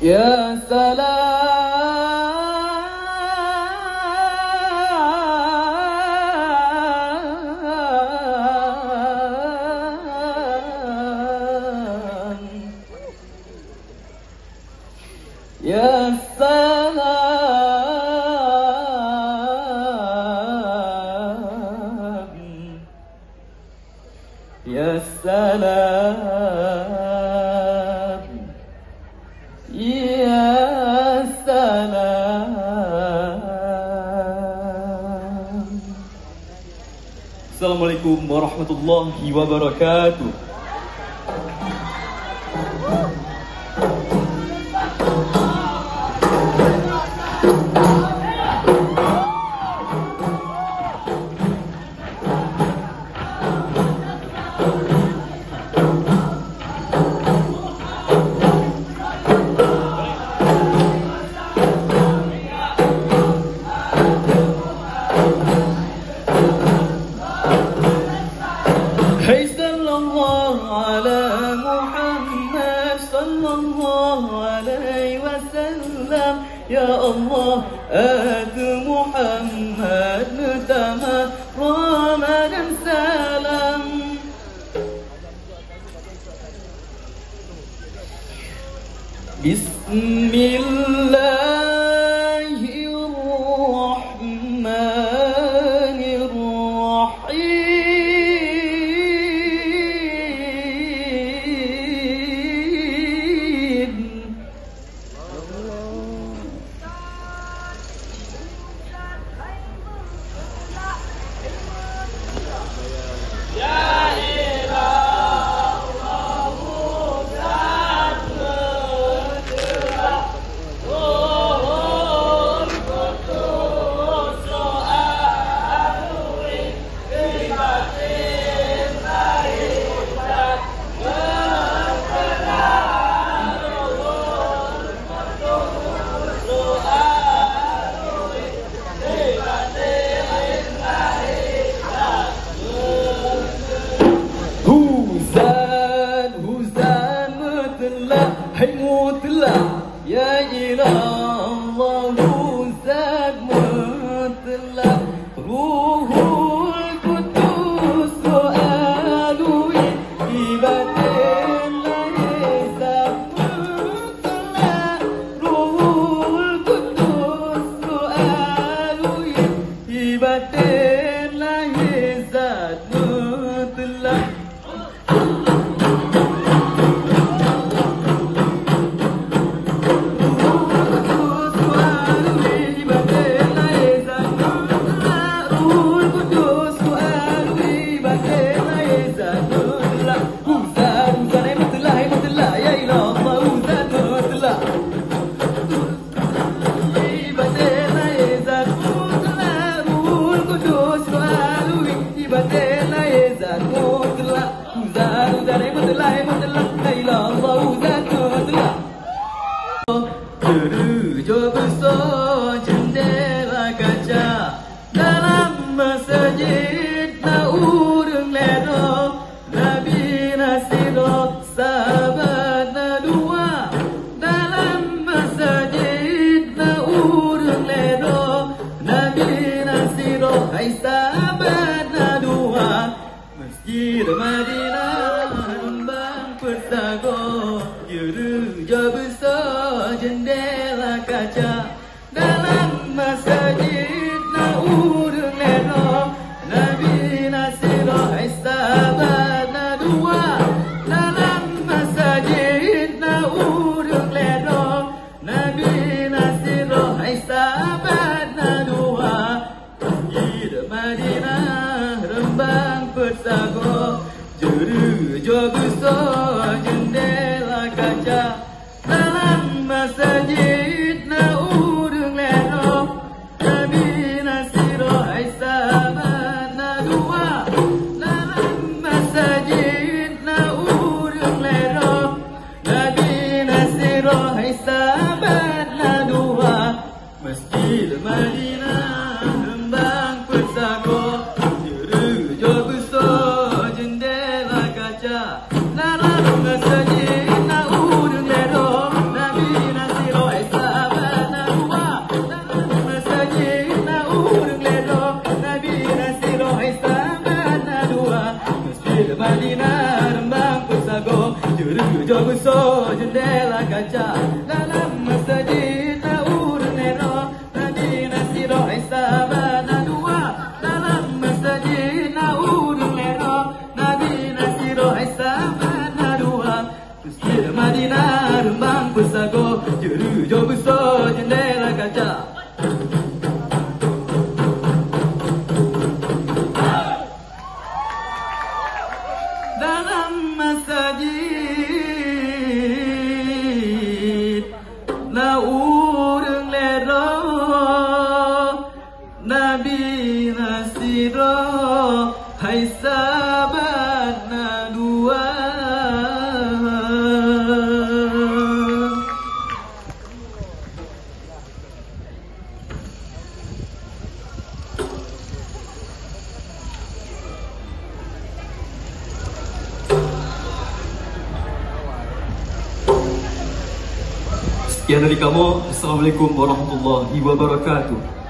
يا سلام يا سلام يا سلام يا سلام. Assalamualaikum warahmatullahi wabarakatuh. Hey sallallahu ala Muhammad sallallahu alaihi wasallam. Ya Allah ad Muhammad nutama Ramadan salam. Ya ilallah Zat mutlak Ruhul Qudus Su'alui Ibatin lahir Zat mutlak Ruhul Qudus Su'alui Ibatin lahir Zat mutlak. Gereja besar jendela kaca dalam masjid naurung leno Nabi Nasiro sahabat dua dalam masjid naurung leno Nabi Nasiro hai sahabat dua Masjid Madinah Rembang Persago gereja besar jendela kaca dalam masjid naurung leno Nabi Nasiro hai sahabat dua dalam masjid naurung leno Nabi Nasiro hai sahabat dua Masjid Madinah Rembang Persago gereja besar jendela kaca dalam masjid naurung leno Nabi gajah. Dalam masjid na urang lero Nabi nasiro hai sahabat na dua. Sekian dari kamu. Assalamualaikum warahmatullahi wabarakatuh.